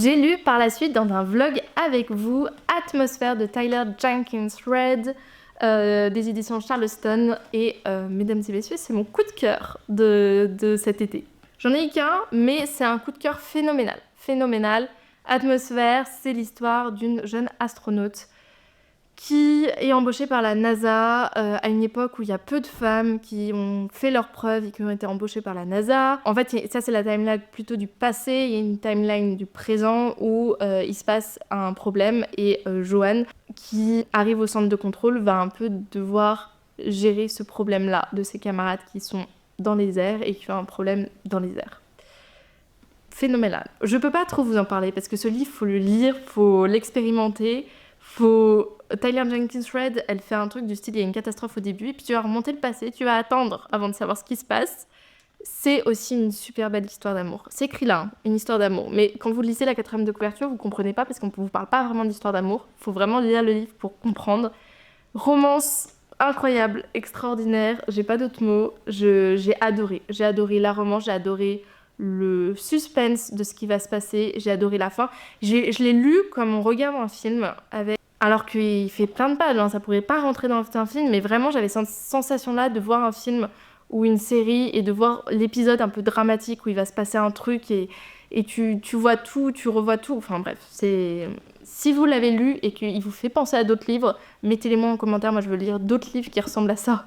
J'ai lu par la suite dans un vlog avec vous Atmosphère de Tyler Jenkins Reid, des éditions Charleston, et mesdames et messieurs, c'est mon coup de cœur de cet été. J'en ai eu qu'un, mais c'est un coup de cœur phénoménal. Phénoménal. Atmosphère, c'est l'histoire d'une jeune astronaute qui est embauchée par la NASA à une époque où il y a peu de femmes qui ont fait leurs preuves et qui ont été embauchées par la NASA. En fait, ça c'est la timeline plutôt du passé, il y a une timeline du présent où il se passe un problème et Joanne, qui arrive au centre de contrôle, va un peu devoir gérer ce problème-là de ses camarades qui sont dans les airs et qui ont un problème dans les airs. Phénoménal. Je peux pas trop vous en parler parce que ce livre, faut le lire, faut l'expérimenter. Tyler Jenkins Reid, elle fait un truc du style, il y a une catastrophe au début, et puis tu vas remonter le passé, tu vas attendre avant de savoir ce qui se passe. C'est aussi une super belle histoire d'amour. C'est écrit là, hein, une histoire d'amour. Mais quand vous lisez la 4e de couverture, vous comprenez pas parce qu'on vous parle pas vraiment d'histoire d'amour. Faut vraiment lire le livre pour comprendre. Romance incroyable, extraordinaire, j'ai pas d'autres mots. J'ai adoré. J'ai adoré la romance, j'ai adoré le suspense de ce qui va se passer, j'ai adoré la fin. Je l'ai lu comme on regarde un film avec... Alors qu'il fait plein de pages, hein, ça pourrait pas rentrer dans un film, mais vraiment j'avais cette sensation-là de voir un film ou une série et de voir l'épisode un peu dramatique où il va se passer un truc et tu vois tout, tu revois tout. Enfin bref, si vous l'avez lu et qu'il vous fait penser à d'autres livres, mettez-les moi en commentaire, moi je veux lire d'autres livres qui ressemblent à ça.